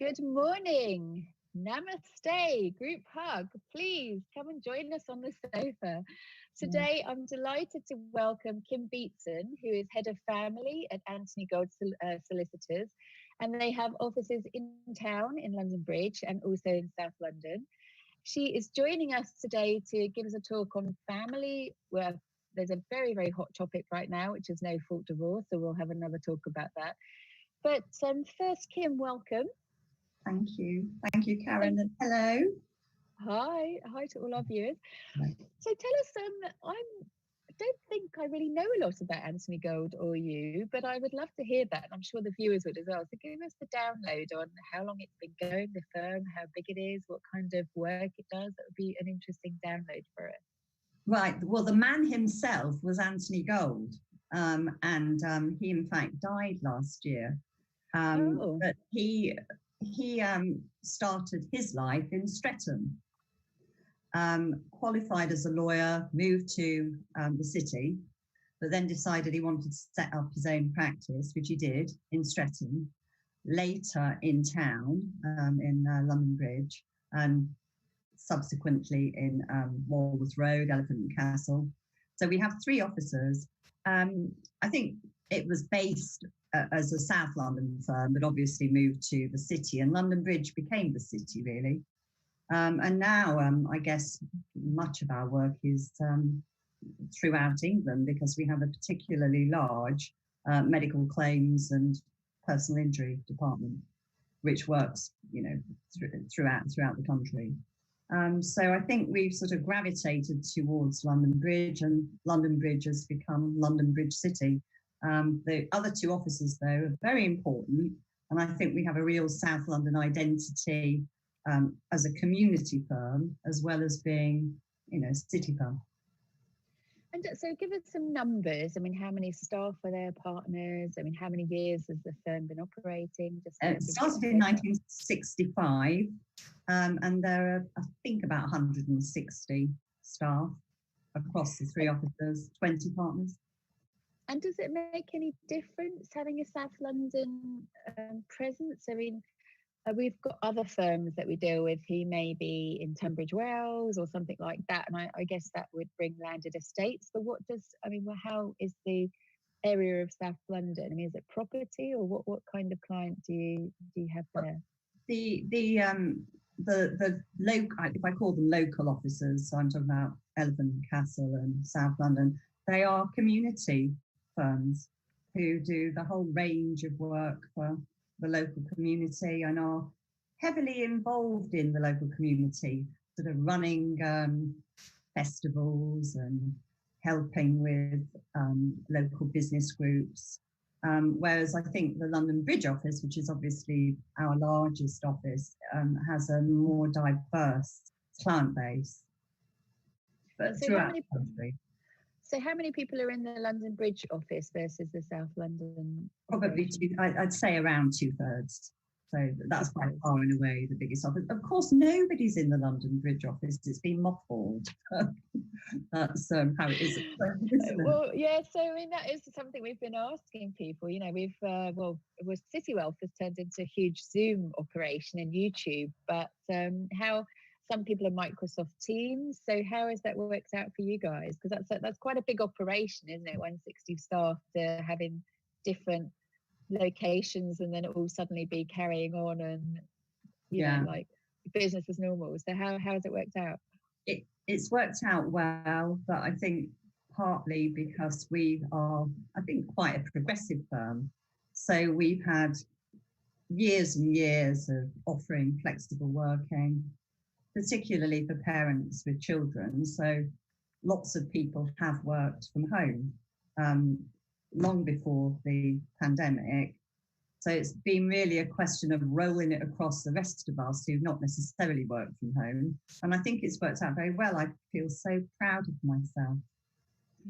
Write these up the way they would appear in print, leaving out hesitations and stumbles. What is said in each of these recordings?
Good morning. Namaste, group hug. Please come and join us on the sofa. Today, I'm delighted to welcome Kim Beatson, who is Head of Family at Anthony Gold Solicitors. And they have offices in town in London Bridge and also in South London. She is joining us today to give us a talk on family, where there's a very, very hot topic right now, which is no fault divorce. So we'll have another talk about that. But first, Kim, welcome. Thank you. Thank you, Karen. And hello. Hi to all our viewers. So tell us, I don't think I really know a lot about Anthony Gold or you, but I would love to hear that. And I'm sure the viewers would as well. So give us the download on how long it's been going, the firm, how big it is, what kind of work it does. That would be an interesting download for us. Right. Well, the man himself was Anthony Gold, and he in fact died last year. But he started his life in Streatham, qualified as a lawyer, moved to the city, but then decided he wanted to set up his own practice, which he did in Streatham, later in town in London Bridge, and subsequently in Walworth Road, Elephant and Castle. So we have 3 offices. I think it was based as a South London firm, but obviously moved to the city, and London Bridge became the city, really. And now, I guess, much of our work is throughout England, because we have a particularly large medical claims and personal injury department, which works, throughout the country. So I think we've sort of gravitated towards London Bridge, and London Bridge has become London Bridge City. The other 2 offices, though, are very important, and I think we have a real South London identity as a community firm, as well as being, a city firm. And so give us some numbers. I mean, how many staff are there, partners? I mean, how many years has the firm been operating? It started in 1965, and there are, I think, about 160 staff across the 3 offices, 20 partners. And does it make any difference having a South London presence? I mean, we've got other firms that we deal with who may be in Tunbridge Wells or something like that, and I guess that would bring landed estates. But how is the area of South London? I mean, is it property, or what kind of client do you have there? The local, if I call them local officers, so I'm talking about Elephant and Castle and South London, they are community firms who do the whole range of work for the local community and are heavily involved in the local community, sort of running festivals and helping with local business groups. Whereas I think the London Bridge office, which is obviously our largest office, has a more diverse client base. But so throughout the country. So how many people are in the London Bridge office versus the South London? Probably I'd say around 2/3. So that's by far and away the biggest office. Of course, nobody's in the London Bridge office. It's been mothballed. That's how it is. Well, yeah. So I mean, that is something we've been asking people. We've Citywealth has turned into a huge Zoom operation and YouTube, but how some people are Microsoft Teams. So how has that worked out for you guys? Because that's quite a big operation, isn't it? 160 staff to having different locations, and then it will suddenly be carrying on and like business as normal. So how has it worked out? It's worked out well, but I think partly because we are, I think, quite a progressive firm. So we've had years and years of offering flexible working, particularly for parents with children. So lots of people have worked from home long before the pandemic. So it's been really a question of rolling it across the rest of us who've not necessarily worked from home. And I think it's worked out very well. I feel so proud of myself.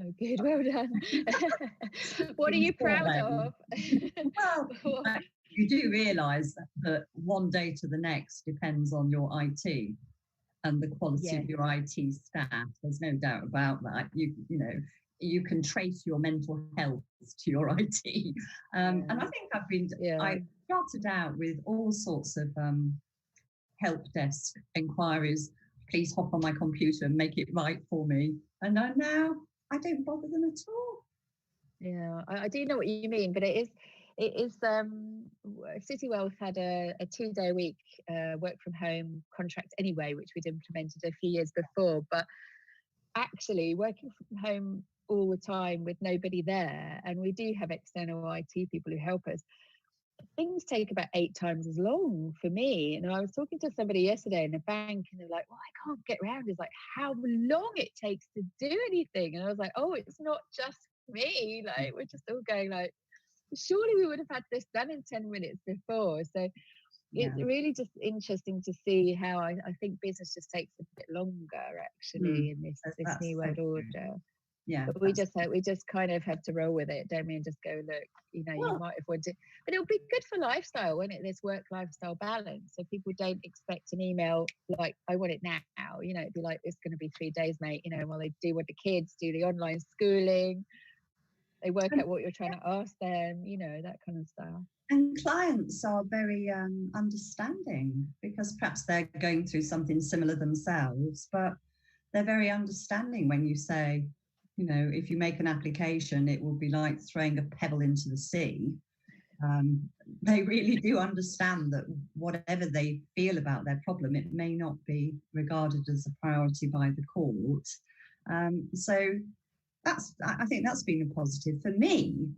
Oh, good. Well done. What are you proud of? Well, you do realise that one day to the next depends on your IT and the quality of your IT staff. There's no doubt about that. You know, you can trace your mental health to your IT. And I think I started out with all sorts of help desk inquiries. Please hop on my computer and make it right for me. And now I don't bother them at all. Yeah, I do know what you mean, but it is Citywealth had a 2-day week work from home contract anyway, which we'd implemented a few years before. But actually working from home all the time with nobody there, and we do have external IT people who help us, things take about 8 times as long for me. And I was talking to somebody yesterday in a bank, and they're like, well, I can't get around. It's like how long it takes to do anything. And I was like, oh, it's not just me. Like, we're just all going like, surely we would have had this done in 10 minutes before. So it's really just interesting to see how I think business just takes a bit longer actually in this new world order. Yeah, but we just kind of have to roll with it, don't we? And just go, look, you might have wanted, but it'll be good for lifestyle, won't it? This work lifestyle balance, so people don't expect an email like, I want it now. It'd be like, it's going to be 3 days, mate. While they do what the kids do, the online schooling, they work out what you're trying to ask them, that kind of stuff. And clients are very understanding, because perhaps they're going through something similar themselves, but they're very understanding when you say, if you make an application, it will be like throwing a pebble into the sea. They really do understand that whatever they feel about their problem, it may not be regarded as a priority by the court. So I think that's been a positive. For me,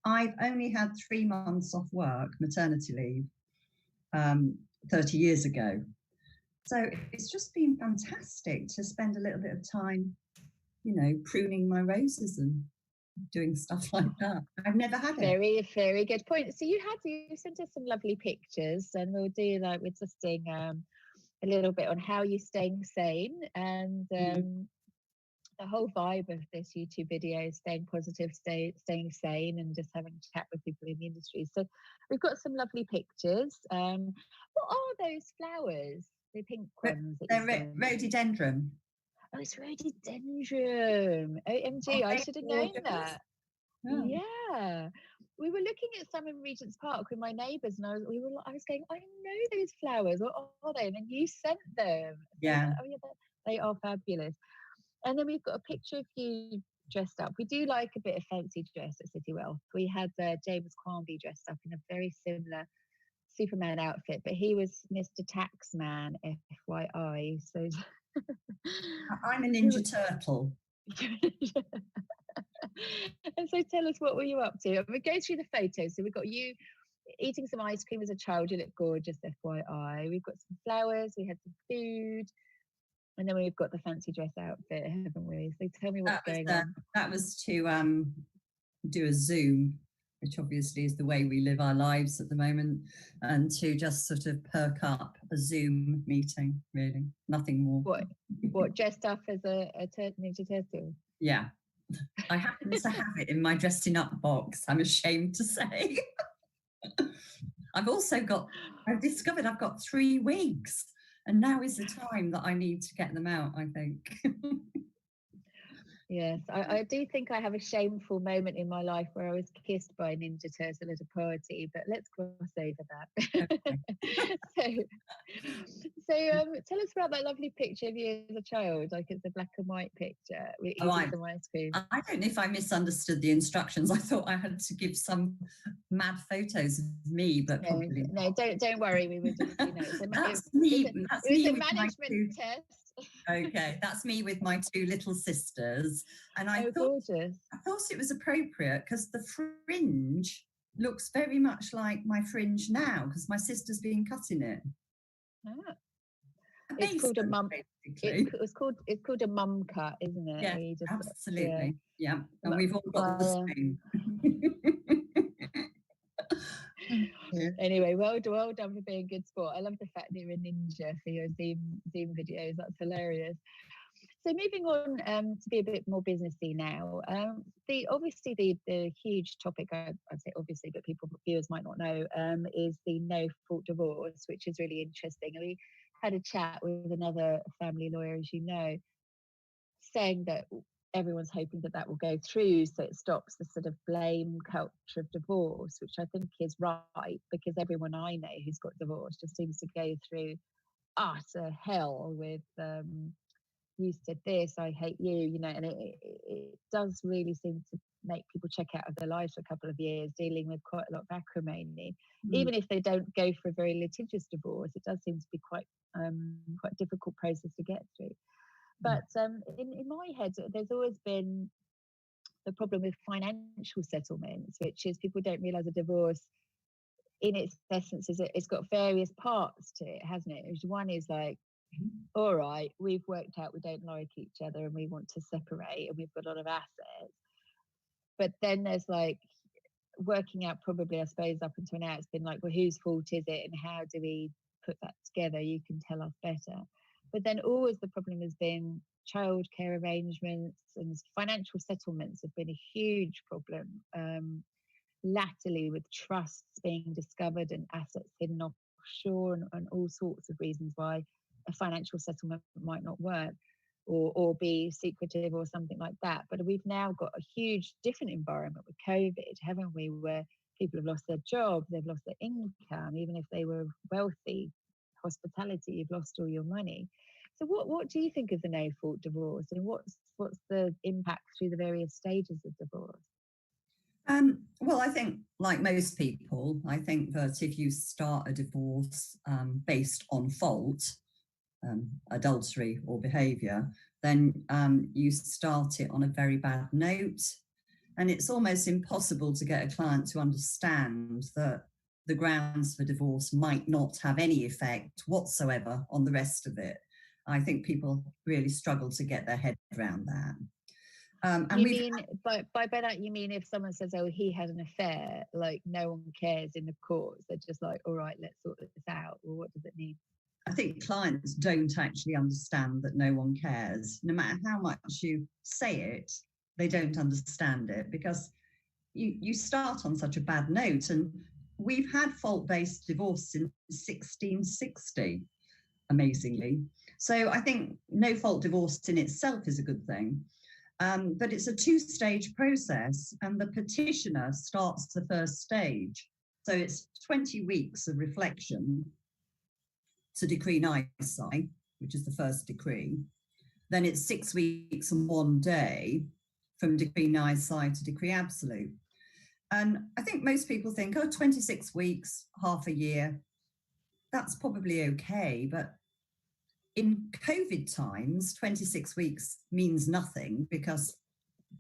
I've only had 3 months off work, maternity leave, 30 years ago. So it's just been fantastic to spend a little bit of time, pruning my roses and doing stuff like that. I've never had it. Very, very good point. So you sent us some lovely pictures, and we'll do like we're just doing a little bit on how you're staying sane, and the whole vibe of this YouTube video is staying positive, staying sane, and just having a chat with people in the industry. So we've got some lovely pictures. What are those flowers? The pink ones? They're rhododendron. Oh, it's rhododendron. OMG, I should have known that. Yeah. We were looking at some in Regent's Park with my neighbours, and I was going, I know those flowers. What are they? And then you sent them. Yeah. Oh yeah, they are fabulous. And then we've got a picture of you dressed up. We do like a bit of fancy dress at Citywealth. We had James Quarmby dressed up in a very similar Superman outfit, but he was Mr. Taxman, FYI. So I'm a Ninja Turtle. And so tell us, what were you up to? We go through the photos. So we've got you eating some ice cream as a child. You look gorgeous, FYI. We've got some flowers. We had some food. And then we've got the fancy dress outfit, haven't we? So tell me what's going on. That was to do a Zoom, which obviously is the way we live our lives at the moment, and to just sort of perk up a Zoom meeting, really. Nothing more. What dressed up as a Ninja Turtle? Yeah. I happen to have it in my dressing up box, I'm ashamed to say. I've discovered I've got 3 weeks. And now is the time that I need to get them out, I think. Yes, I do think I have a shameful moment in my life where I was kissed by a Ninja Turtle at a party, but let's cross over that. Okay. So tell us about that lovely picture of you as a child, like it's a black and white picture with eating some ice cream. I don't know if I misunderstood the instructions. I thought I had to give some mad photos of me, but probably no, don't worry. We were just, that's me. It was a management test. Okay, that's me with my 2 little sisters, and I thought it was appropriate because the fringe looks very much like my fringe now because my sister's been cutting it. It's called a mum. It's called a mum cut, isn't it? Yeah, absolutely. Yeah, and we've all got the same. Anyway, well done for being a good sport. I love the fact that you're a ninja for your Zoom videos. That's hilarious. So moving on to be a bit more businessy now. The huge topic, I'd say obviously, but viewers might not know, is the no fault divorce, which is really interesting. And we had a chat with another family lawyer, as you know, saying that everyone's hoping that that will go through, so it stops the sort of blame culture of divorce, which I think is right, because everyone I know who's got divorced just seems to go through utter hell with you said this, I hate you, you know, and it does really seem to make people check out of their lives for a couple of years, dealing with quite a lot of acrimony. Even if they don't go for a very litigious divorce, it does seem to be quite difficult process to get through. But in my head, there's always been the problem with financial settlements, which is people don't realise a divorce in its essence is it's got various parts to it, hasn't it? One is like, all right, we've worked out we don't like each other and we want to separate and we've got a lot of assets. But then there's like working out, probably, I suppose, up until now, it's been like, well, whose fault is it and how do we put that together? You can tell us better. But then always the problem has been childcare arrangements, and financial settlements have been a huge problem. Latterly, with trusts being discovered and assets hidden offshore, and all sorts of reasons why a financial settlement might not work or be secretive or something like that. But we've now got a huge different environment with COVID, haven't we, where people have lost their jobs, they've lost their income, even if they were wealthy. Hospitality, you've lost all your money. So what do you think of the no-fault divorce, and what's the impact through the various stages of divorce? Well, I think, like most people, I think that if you start a divorce based on fault, adultery or behaviour, then you start it on a very bad note. And it's almost impossible to get a client to understand that the grounds for divorce might not have any effect whatsoever on the rest of it. I think people really struggle to get their head around that. And you mean by that you mean if someone says, oh, he had an affair, like no one cares in the courts, they're just like, all right, let's sort this out? Or what does it mean? I think clients don't actually understand that no one cares. No matter how much you say it, they don't understand it, because you start on such a bad note. And we've had fault-based divorce since 1660, amazingly. So I think no-fault divorce in itself is a good thing. But it's a two-stage process, and the petitioner starts the first stage. So it's 20 weeks of reflection to decree nisi, which is the first decree. Then it's 6 weeks and 1 day from decree nisi to decree absolute. And I think most people think, 26 weeks, half a year, that's probably okay. But in COVID times, 26 weeks means nothing, because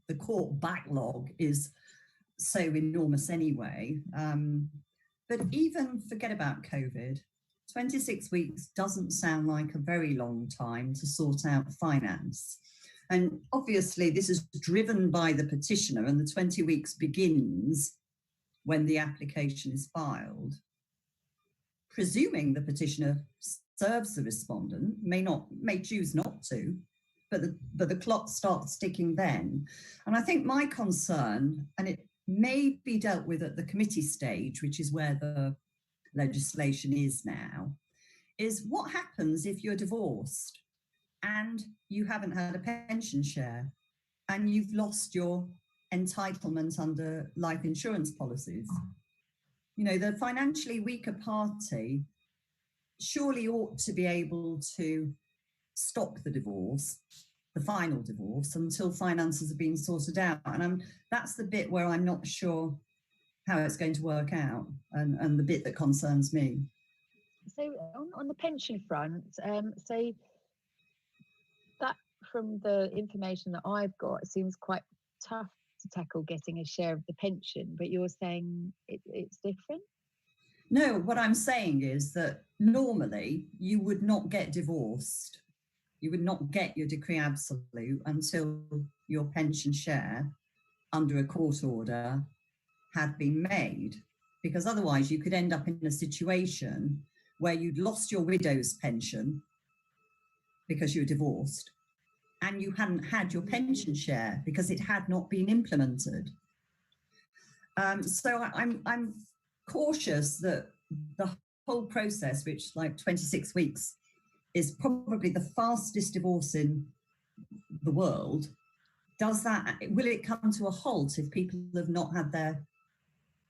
the court backlog is so enormous anyway. But even forget about COVID, 26 weeks doesn't sound like a very long time to sort out finance. And obviously this is driven by the petitioner, and the 20 weeks begins when the application is filed. Presuming the petitioner serves the respondent, may choose not to, but the clock starts ticking then. And I think my concern, and it may be dealt with at the committee stage, which is where the legislation is now, is what happens if you're divorced and you haven't had a pension share and you've lost your entitlement under life insurance policies. You know, the financially weaker party surely ought to be able to stop the divorce, the final divorce, until finances have been sorted out. And that's the bit where I'm not sure how it's going to work out, and the bit that concerns me. So on the pension front, so that, from the information that I've got, it seems quite tough to tackle getting a share of the pension, but you're saying it's different? No, what I'm saying is that normally you would not get divorced. You would not get your decree absolute until your pension share under a court order had been made, because otherwise you could end up in a situation where you'd lost your widow's pension because you were divorced, and you hadn't had your pension share because it had not been implemented. So I'm cautious that the whole process, which like 26 weeks, is probably the fastest divorce in the world, will it come to a halt if people have not had their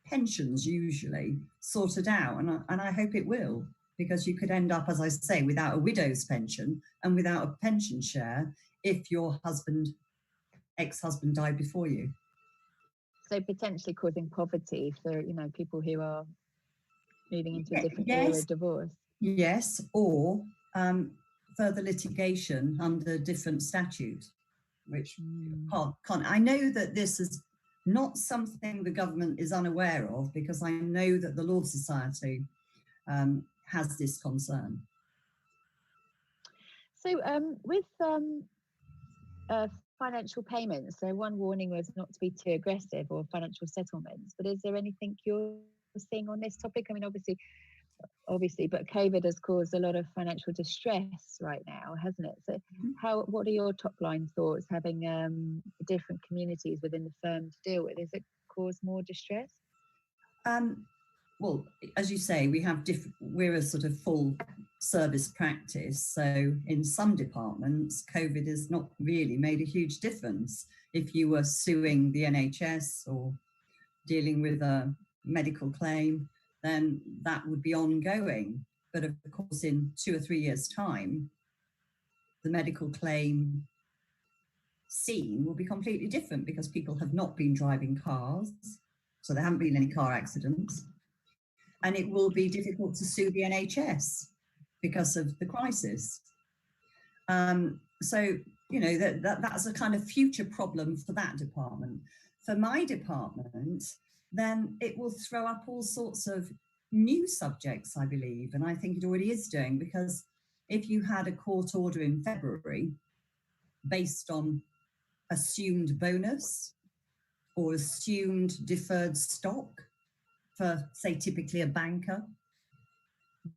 pensions usually sorted out? And I hope it will, because you could end up, as I say, without a widow's pension and without a pension share if your ex-husband died before you. So potentially causing poverty for, people who are moving into a different era of divorce. Yes, or further litigation under different statute, which can't. I know that this is not something the government is unaware of, because I know that the Law Society has this concern. So with financial payments, so one warning was not to be too aggressive, or financial settlements, but is there anything you're seeing on this topic? I mean, obviously, but COVID has caused a lot of financial distress right now, hasn't it? So what are your top line thoughts, having different communities within the firm to deal with? Is it caused more distress? Well, as you say, we're a sort of full service practice. So in some departments, COVID has not really made a huge difference. If you were suing the NHS or dealing with a medical claim, then that would be ongoing. But of course, in 2 or 3 years' time, the medical claim scene will be completely different, because people have not been driving cars, so there haven't been any car accidents. And it will be difficult to sue the NHS because of the crisis. So, that's a kind of future problem for that department. For my department, then it will throw up all sorts of new subjects, I believe, and I think it already is doing, because if you had a court order in February based on assumed bonus or assumed deferred stock for, say, typically a banker,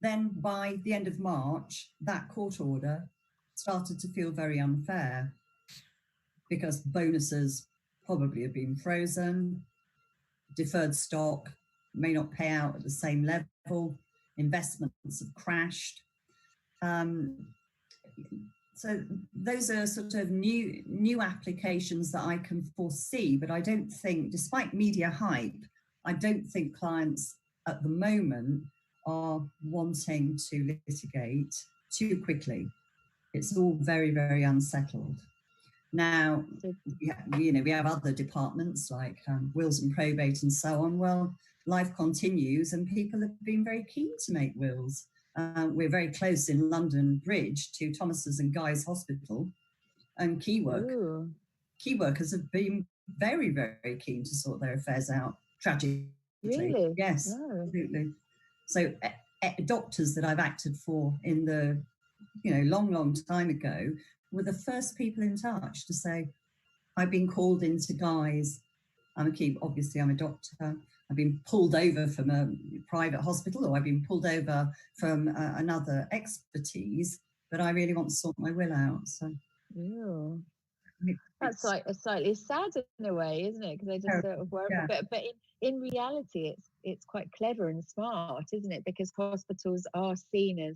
then by the end of March, that court order started to feel very unfair, because bonuses probably have been frozen, deferred stock may not pay out at the same level, investments have crashed. So those are sort of new applications that I can foresee, but I don't think, despite media hype, I don't think clients at the moment are wanting to litigate too quickly. It's all very, very unsettled. Now, we have other departments like wills and probate and so on. Well, life continues and people have been very keen to make wills. We're very close in London Bridge to Thomas's and Guy's Hospital, and key workers have been very, very keen to sort their affairs out, tragically. Really? Yes, absolutely. So doctors that I've acted for in the long time ago were the first people in touch to say, I've been called into Guy's, obviously I'm a doctor, I've been pulled over from a private hospital, or I've been pulled over from another expertise, but I really want to sort my will out. So that's like a slightly sad in a way, isn't it? Because they just sort of worry. But in reality, it's quite clever and smart, isn't it? Because hospitals are seen as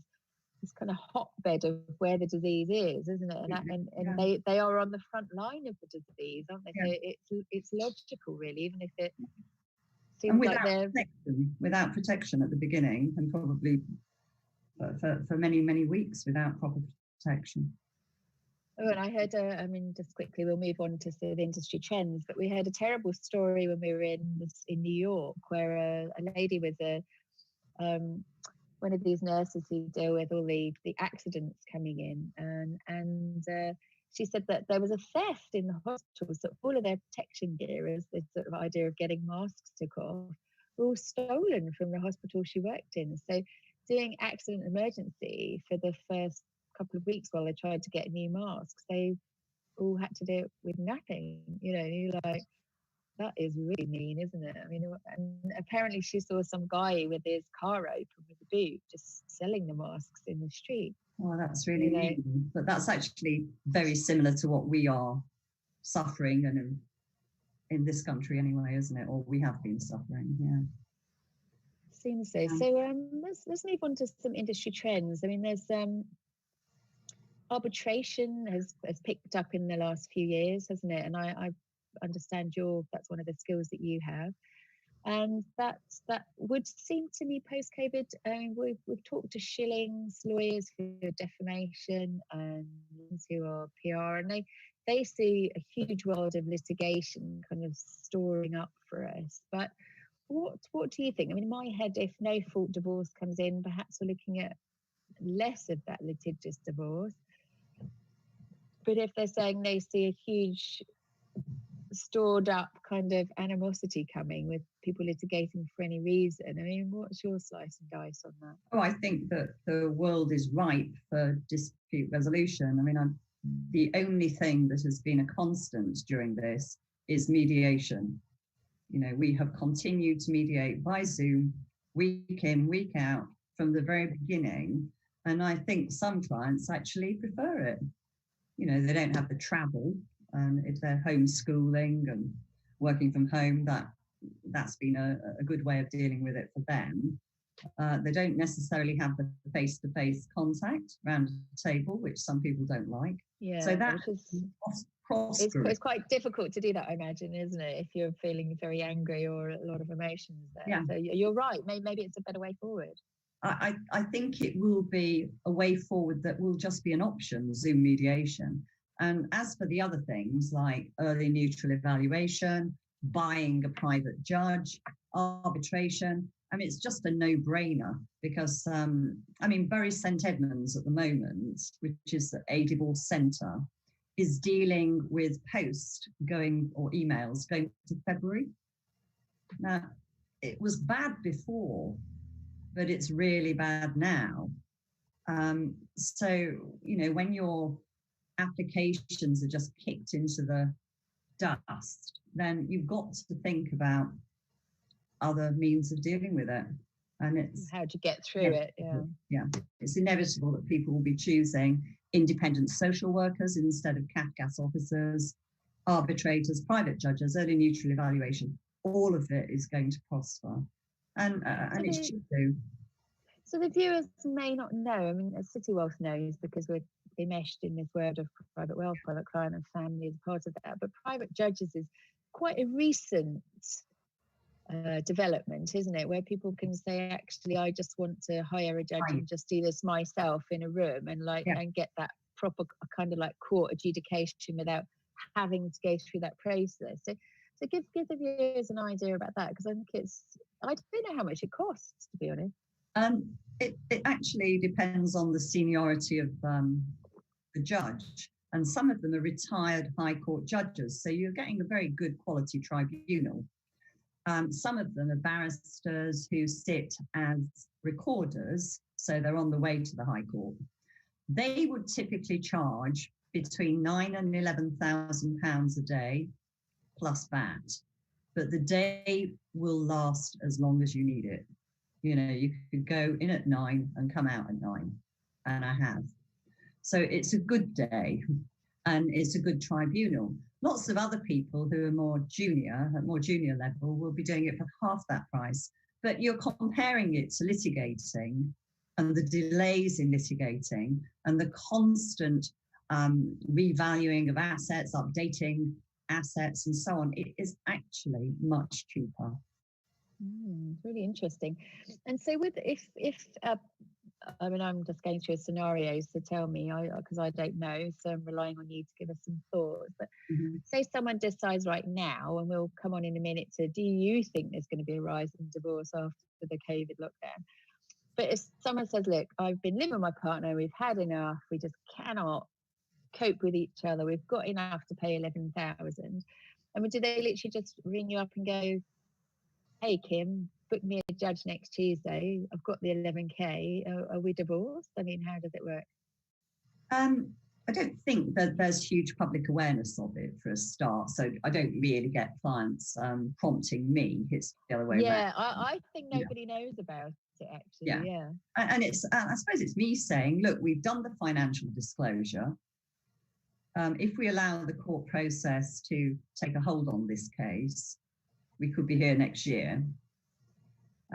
this kind of hotbed of where the disease is, isn't it? And they are on the front line of the disease, aren't they? So it's logical, really, even if it seems like they're without protection at the beginning, and probably for many, many weeks without proper protection. Oh, and I heard, just quickly, we'll move on to sort of industry trends, but we heard a terrible story when we were in New York, where a lady was one of these nurses who deal with all the accidents coming in, and she said that there was a theft in the hospital, so all of their protection gear, as this sort of idea of getting masks took off, were all stolen from the hospital she worked in. So doing accident emergency for the first couple of weeks while they tried to get new masks, they all had to do it with nothing. You're like, that is really mean, isn't it? I mean, and apparently she saw some guy with his car open with a boot just selling the masks in the street. Oh, that's really mean. But that's actually very similar to what we are suffering, and in this country anyway, isn't it? Or we have been suffering, Seems so. So let's move on to some industry trends. I mean, there's arbitration has picked up in the last few years, hasn't it? And I understand that's one of the skills that you have. And that would seem to me post-COVID. We've talked to Schillings lawyers who are defamation and who are PR, and they see a huge world of litigation kind of storing up for us. But what do you think? I mean, in my head, if no fault divorce comes in, perhaps we're looking at less of that litigious divorce. But if they're saying they see a huge stored up kind of animosity coming with people litigating for any reason, I mean, what's your slice and dice on that? Oh, I think that the world is ripe for dispute resolution. I mean, the only thing that has been a constant during this is mediation. You know, we have continued to mediate by Zoom, week in, week out, from the very beginning. And I think some clients actually prefer it. You know, they don't have the travel, and if they're homeschooling and working from home, that's been a good way of dealing with it for them. They don't necessarily have the face-to-face contact around a table, which some people don't like. Yeah, so that it's quite difficult to do that, I imagine, isn't it? If you're feeling very angry or a lot of emotions there. Yeah. So you're right. Maybe it's a better way forward. I think it will be a way forward that will just be an option, Zoom mediation. And as for the other things like early neutral evaluation, buying a private judge, arbitration, I mean, it's just a no-brainer because, Bury St Edmunds at the moment, which is a divorce centre, is dealing with emails going to February. Now, it was bad before, but it's really bad now. So, you know, when your applications are just kicked into the dust, then you've got to think about other means of dealing with it. And it's how to get through it. Yeah, it's inevitable that people will be choosing independent social workers instead of CAFCAS officers, arbitrators, private judges, early neutral evaluation. All of it is going to prosper, and it should do. So the viewers may not know. I mean, Citywealth knows because we're enmeshed in this world of private wealth, private client, and family as part of that. But private judges is quite a recent development, isn't it? Where people can say, actually, I just want to hire a judge and just do this myself in a room and and get that proper kind of like court adjudication without having to go through that process. So give the viewers an idea about that, because I think I don't know how much it costs, to be honest. It actually depends on the seniority of the judge, and some of them are retired High Court judges, so you're getting a very good quality tribunal. Some of them are barristers who sit as recorders, so they're on the way to the High Court. They would typically charge between £9,000 and £11,000 a day plus VAT, but the day will last as long as you need it. You know, you could go in at 9 and come out at 9, and I have. So it's a good day, and it's a good tribunal. Lots of other people who are at more junior level will be doing it for half that price. But you're comparing it to litigating and the delays in litigating and the constant revaluing of assets, updating assets and so on. It is actually much cheaper. Really interesting. And so if I mean, I'm just going through a scenario, so tell me, because I don't know, so I'm relying on you to give us some thoughts. But say someone decides right now, and we'll come on in a minute to, do you think there's going to be a rise in divorce after the COVID lockdown? But if someone says, look, I've been living with my partner, we've had enough, we just cannot cope with each other, we've got enough to pay 11,000. I mean, do they literally just ring you up and go, hey, Kim, book me a judge next Tuesday, I've got the 11K, are we divorced? I mean, how does it work? I don't think that there's huge public awareness of it for a start, so I don't really get clients prompting me. It's the other way around. Yeah, I think nobody knows about it, actually. Yeah. And it's I suppose it's me saying, look, we've done the financial disclosure. If we allow the court process to take a hold on this case, we could be here next year.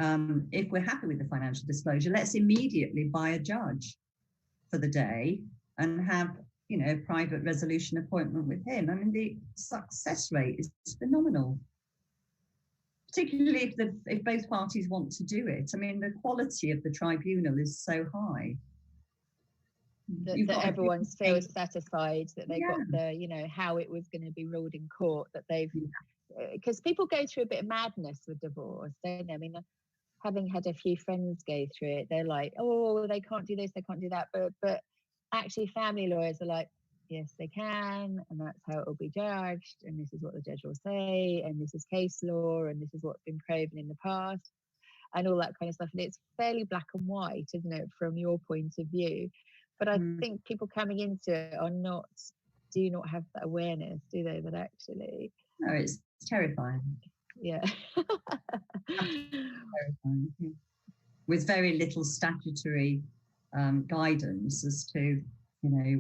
If we're happy with the financial disclosure, let's immediately buy a judge for the day and have, a private resolution appointment with him. I mean, the success rate is phenomenal, particularly if both parties want to do it. I mean, the quality of the tribunal is so high. That everyone feels satisfied that they got the, how it was going to be ruled in court, that they've, because people go through a bit of madness with divorce, don't they? I mean, having had a few friends go through it, they're like, oh, they can't do this, they can't do that. But actually family lawyers are like, yes, they can, and that's how it will be judged, and this is what the judge will say, and this is case law, and this is what's been proven in the past, and all that kind of stuff. And it's fairly black and white, isn't it, from your point of view? But I think people coming into it do not have that awareness, do they, that actually... No, it's terrifying. Yeah. Terrifying. Yeah. With very little statutory guidance as to,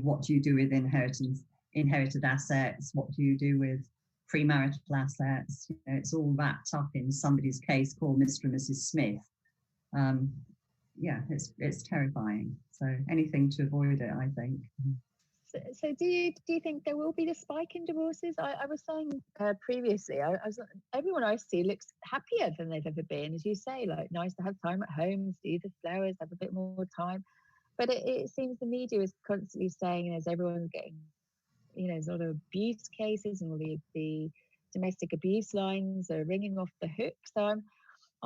what do you do with inherited assets, what do you do with premarital assets. It's all wrapped up in somebody's case called Mr. and Mrs. Smith. It's terrifying. So anything to avoid it, I think. So do you think there will be the spike in divorces? I was saying previously, everyone I see looks happier than they've ever been, as you say, like nice to have time at home, see the flowers, have a bit more time. But it seems the media is constantly saying, as everyone's getting, there's a lot of abuse cases, and all the domestic abuse lines are ringing off the hook. So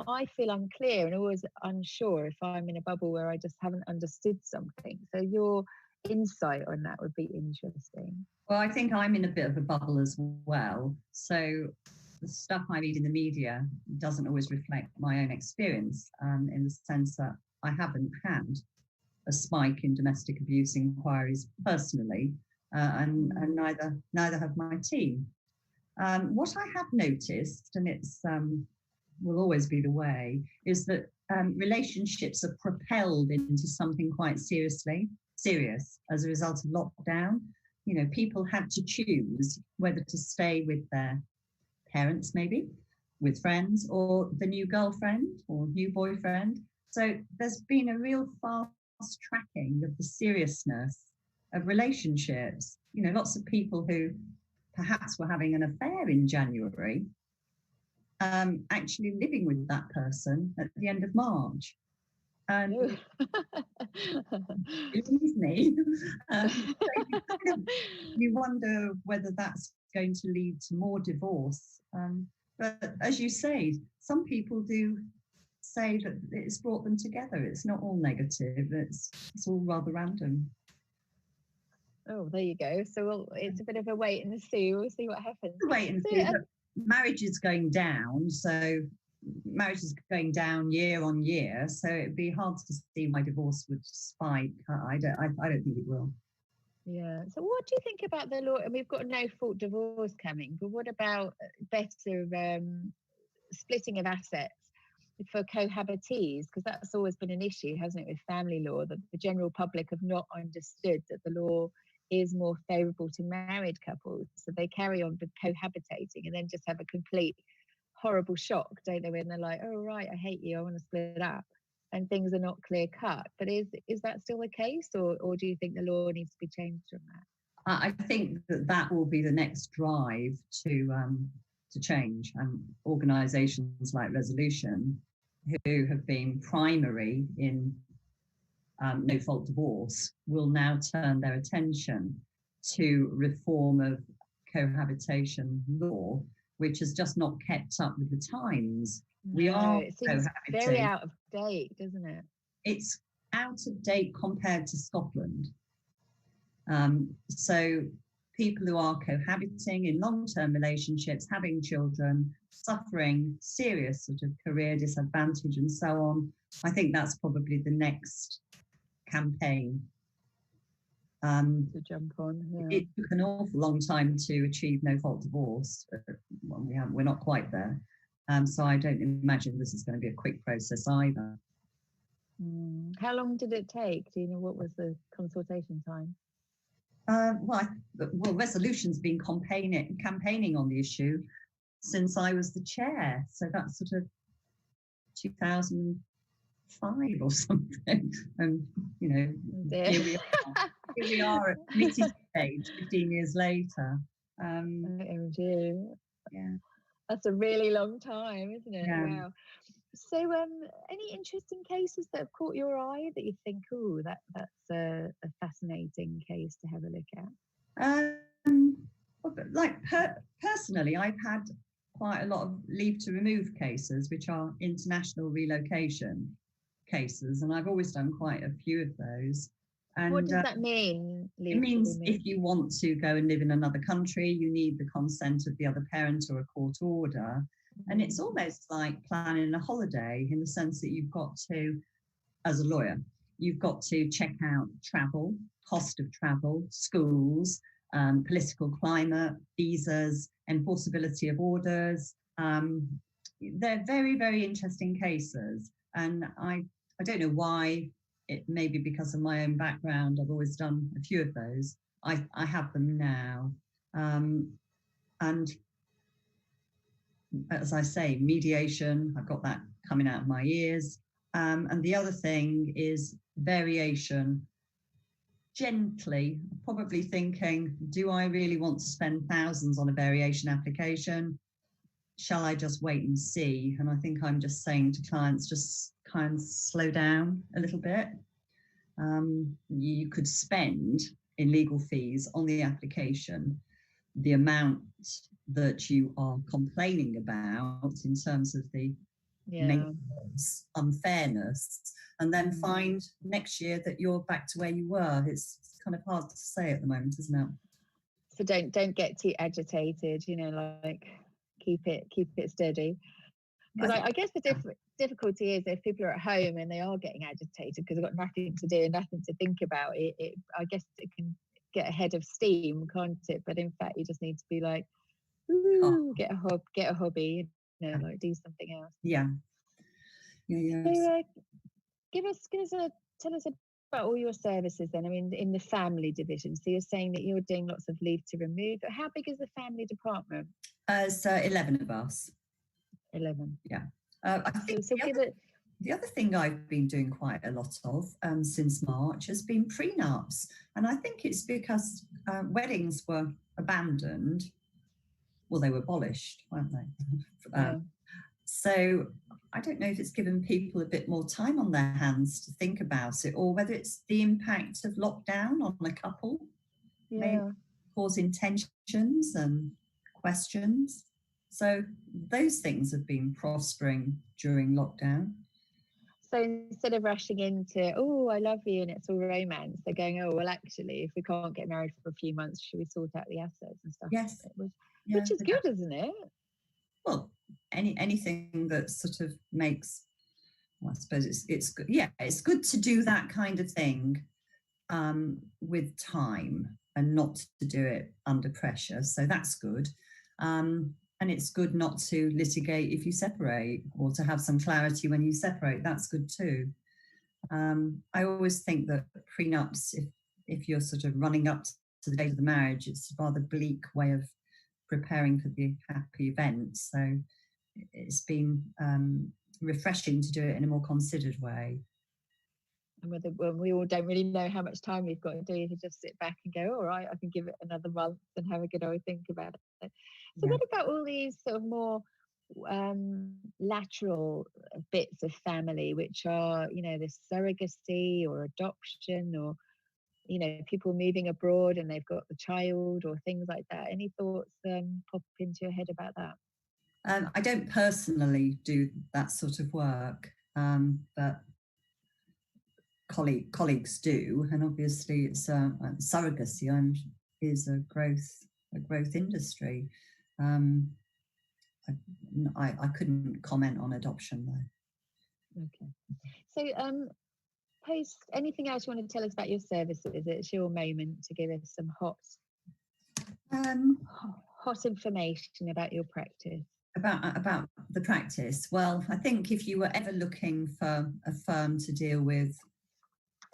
I feel unclear and always unsure if I'm in a bubble where I just haven't understood something. So your insight on that would be interesting. Well, I think I'm in a bit of a bubble as well. So the stuff I read in the media doesn't always reflect my own experience, in the sense that I haven't had a spike in domestic abuse inquiries personally, and neither have my team. What I have noticed, and it's will always be the way, is that relationships are propelled into something quite serious as a result of lockdown. People had to choose whether to stay with their parents, maybe with friends, or the new girlfriend or new boyfriend. So there's been a real fast tracking of the seriousness of relationships. Lots of people who perhaps were having an affair in January actually living with that person at the end of March. And believe me, you wonder whether that's going to lead to more divorce. But as you say, some people do say that it's brought them together. It's not all negative. It's all rather random. Oh, there you go. So it's a bit of a wait and see. We'll see what happens. Wait and see. Marriage is going down, so marriage is going down year on year. So it'd be hard to see why divorce would spike. I don't think it will. Yeah. So what do you think about the law? And we've got a no-fault divorce coming, but what about better splitting of assets for cohabitees? Because that's always been an issue, hasn't it, with family law, that the general public have not understood that the law is more favourable to married couples. So they carry on with cohabitating and then just have a complete horrible shock, don't they, when they're like, oh, right, I hate you, I want to split up. And things are not clear cut. But is that still the case, or do you think the law needs to be changed on that? I think that will be the next drive to change. And organisations like Resolution, who have been primary in no-fault divorce, will now turn their attention to reform of cohabitation law, which has just not kept up with the times. It seems very out of date, doesn't it? It's out of date compared to Scotland. So people who are cohabiting in long-term relationships, having children, suffering serious sort of career disadvantage and so on, I think that's probably the next campaign to jump on. Yeah. It took an awful long time to achieve no-fault divorce. We're not quite there. So I don't imagine this is going to be a quick process either. How long did it take? Do you know what was the consultation time? Resolution's been campaigning on the issue since I was the chair. So that's sort of 2005 or something. And, here we are. Here we are at committee stage 15 years later. Oh dear. Yeah. That's a really long time, isn't it? Yeah. Wow. So, any interesting cases that have caught your eye that you think, oh, that's a fascinating case to have a look at? Like personally, I've had quite a lot of leave to remove cases, which are international relocation cases, and I've always done quite a few of those. And What does that mean? it means if you want to go and live in another country, you need the consent of the other parent or a court order. And it's almost like planning a holiday in the sense that you've got to, as a lawyer, you've got to check out travel, cost of travel, schools, political climate, visas, enforceability of orders. They're very, very interesting cases. And I don't know why. It may be because of my own background. I've always done a few of those. I have them now. And as I say, mediation, I've got that coming out of my ears. And the other thing is variation. Gently, probably thinking, do I really want to spend thousands on a variation application? Shall I just wait and see? And I think I'm just saying to clients, just kind of slow down a little bit. You could spend in legal fees on the application the amount that you are complaining about in terms of the maintenance, unfairness, and then find next year that you're back to where you were. It's kind of hard to say at the moment, isn't it? So don't get too agitated, like keep it steady. Because I guess the difficulty is if people are at home and they are getting agitated because they've got nothing to do and nothing to think about, I guess it can get ahead of steam, can't it? But in fact, you just need to be like, ooh, get a hobby, like do something else. Yeah. So, tell us about all your services then. I mean, in the family division. So you're saying that you're doing lots of leave to remove. How big is the family department? So 11 of us. 11. Yeah. I think the other thing I've been doing quite a lot of since March has been prenups. And I think it's because weddings were abandoned. Well, they were abolished, weren't they? So I don't know if it's given people a bit more time on their hands to think about it, or whether it's the impact of lockdown on a couple, maybe causing tensions and questions. So those things have been prospering during lockdown. So instead of rushing into, oh, I love you, and it's all romance, they're going, oh, well, actually, if we can't get married for a few months, should we sort out the assets and stuff? Yes. Which is good, isn't it? Well, anything that sort of makes, well, I suppose it's good. Yeah, it's good to do that kind of thing with time and not to do it under pressure. So that's good. And it's good not to litigate if you separate, or to have some clarity when you separate. That's good too. I always think that prenups, if you're sort of running up to the date of the marriage, it's a rather bleak way of preparing for the happy event. So it's been refreshing to do it in a more considered way. And when we all don't really know how much time we've got to do, to just sit back and go, all right, I can give it another month and have a good old think about it. So what about all these sort of more lateral bits of family, which are, the surrogacy or adoption, or, people moving abroad and they've got the child or things like that? Any thoughts pop into your head about that? I don't personally do that sort of work, but colleagues do, and obviously it's surrogacy is a growth industry. I couldn't comment on adoption though. Okay. So post anything else you want to tell us about your services? It's your moment to give us some hot information about your practice. About the practice. Well, I think if you were ever looking for a firm to deal with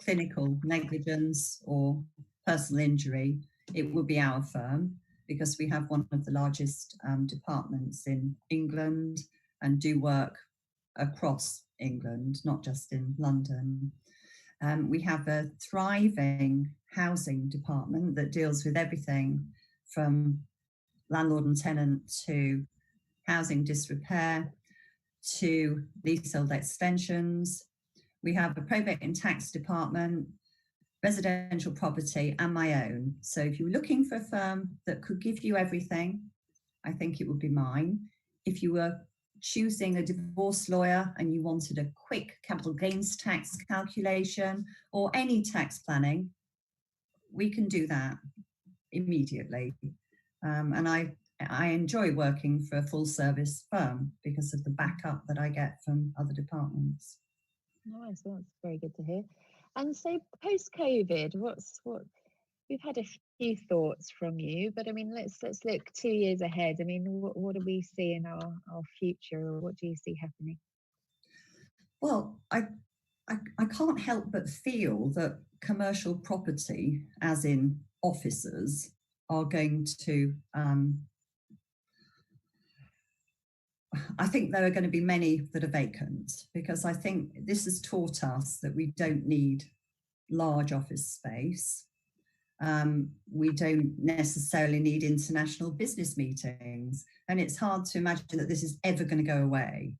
clinical negligence or personal injury, it would be our firm, because we have one of the largest departments in England and do work across England, not just in London. We have a thriving housing department that deals with everything from landlord and tenant to housing disrepair to leasehold extensions. We have a probate and tax department, residential property, and my own. So if you're looking for a firm that could give you everything, I think it would be mine. If you were choosing a divorce lawyer and you wanted a quick capital gains tax calculation or any tax planning, we can do that immediately. And I enjoy working for a full service firm because of the backup that I get from other departments. Nice, well, that's very good to hear. And so post-COVID, what we've had a few thoughts from you, but I mean, let's look 2 years ahead. I mean, what do we see in our future, or what do you see happening? Well, I can't help but feel that commercial property, as in offices, are going to I think there are going to be many that are vacant, because I think this has taught us that we don't need large office space. We don't necessarily need international business meetings. And it's hard to imagine that this is ever going to go away.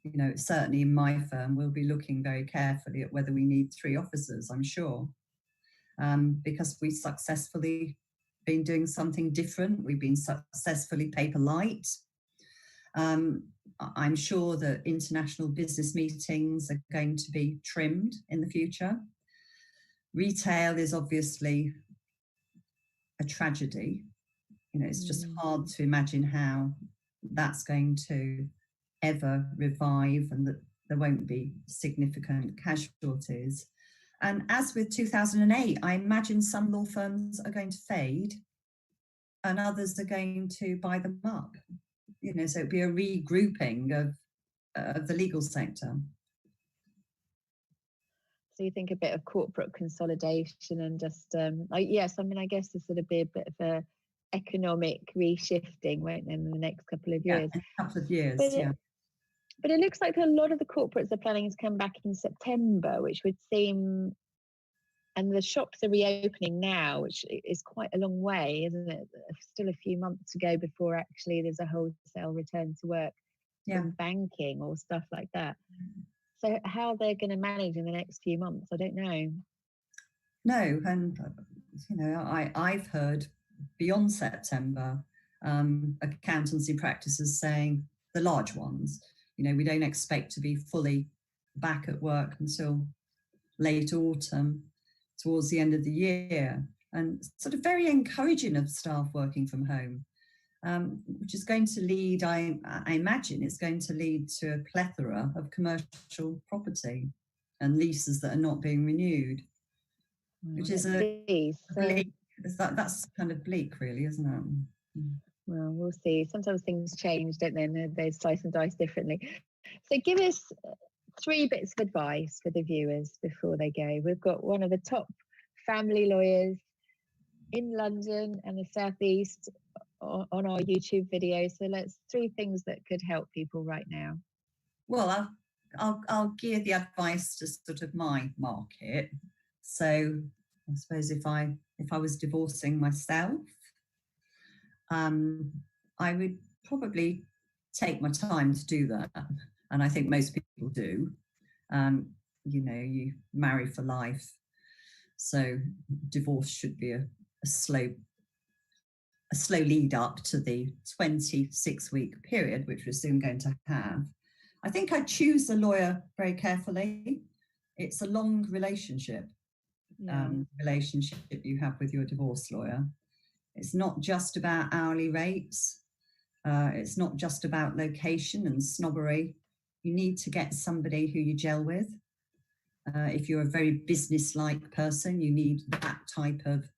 You know, certainly in my firm, we'll be looking very carefully at whether we need 3 officers, I'm sure, because we've successfully been doing something different. We've been successfully paper light. I'm sure that international business meetings are going to be trimmed in the future. Retail is obviously a tragedy. You know, it's just hard to imagine how that's going to ever revive and that there won't be significant casualties. And as with 2008, I imagine some law firms are going to fade and others are going to buy them up. You know, so it'd be a regrouping of the legal sector. So you think a bit of corporate consolidation and just, yes, I mean, I guess there's sort of be a bit of a economic reshifting, won't there, in the next couple of years? Yeah, a couple of years, But it looks like a lot of the corporates are planning to come back in September, which would seem, and the shops are reopening now, which is quite a long way, isn't it? Still a few months to go before actually there's a wholesale return to work from banking or stuff like that. So how they're going to manage in the next few months, I don't know. No, and you know, I've heard beyond September, accountancy practices saying, the large ones, you know, we don't expect to be fully back at work until late autumn, towards the end of the year, and sort of very encouraging of staff working from home, which is going to lead, I imagine it's going to lead to a plethora of commercial property and leases that are not being renewed, which is that's kind of bleak, really, isn't it? Well, we'll see. Sometimes things change, don't they? And they slice and dice differently. So give us 3 bits of advice for the viewers before they go. We've got one of the top family lawyers in London and the Southeast on our YouTube video. So let's 3 things that could help people right now. Well, I'll gear the advice to sort of my market. So I suppose if I was divorcing myself, I would probably take my time to do that. And I think most people do. You know, you marry for life. So divorce should be a slow lead up to the 26-week period, which we're soon going to have. I think I choose a lawyer very carefully. It's a long relationship you have with your divorce lawyer. It's not just about hourly rates. It's not just about location and snobbery. You need to get somebody who you gel with. If you're a very business-like person, you need that type of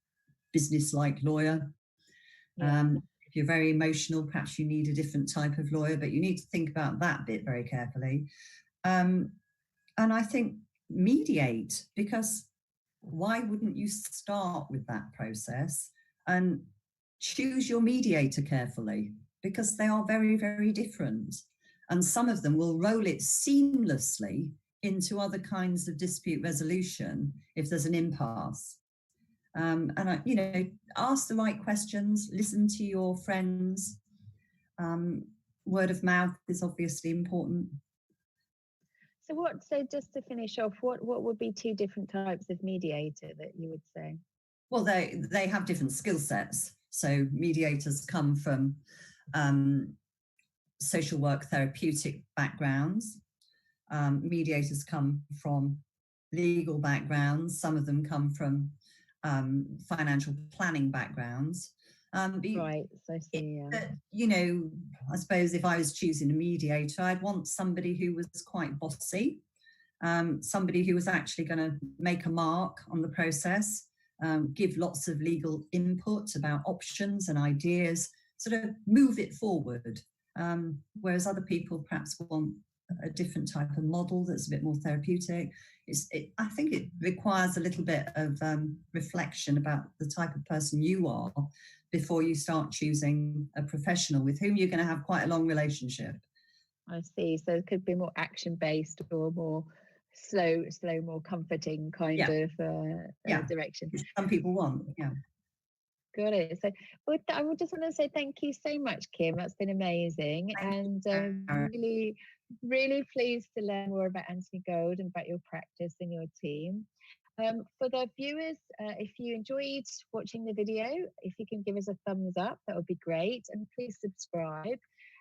business-like lawyer. If you're very emotional, perhaps you need a different type of lawyer, but you need to think about that bit very carefully. And I think mediate, because why wouldn't you start with that process and choose your mediator carefully, because they are very, very different. And some of them will roll it seamlessly into other kinds of dispute resolution if there's an impasse. Ask the right questions, listen to your friends. Word of mouth is obviously important. So just to finish off, what would be two different types of mediator that you would say? Well, they have different skill sets. So mediators come from social work therapeutic backgrounds. Mediators come from legal backgrounds. Some of them come from financial planning backgrounds. Right, so I see. I suppose if I was choosing a mediator, I'd want somebody who was quite bossy, somebody who was actually going to make a mark on the process, give lots of legal input about options and ideas, sort of move it forward. Whereas other people perhaps want a different type of model that's a bit more therapeutic. I think it requires a little bit of reflection about the type of person you are before you start choosing a professional with whom you're going to have quite a long relationship. I see. So it could be more action-based or more slow, more comforting kind of direction. Some people want, Got it. So I would just want to say thank you so much, Kim. That's been amazing. Really, really pleased to learn more about Anthony Gold and about your practice and your team. For the viewers, if you enjoyed watching the video, if you can give us a thumbs up, that would be great. And please subscribe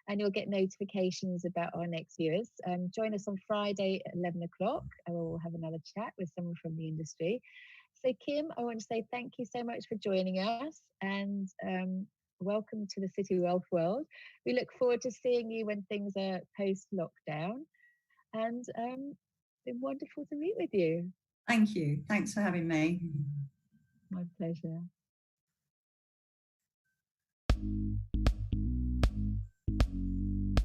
and you'll get notifications about our next viewers. Join us on Friday at 11 o'clock and we'll have another chat with someone from the industry. So Kim, I want to say thank you so much for joining us and welcome to the Citywealth world. We look forward to seeing you when things are post-lockdown and it's been wonderful to meet with you. Thank you. Thanks for having me. My pleasure.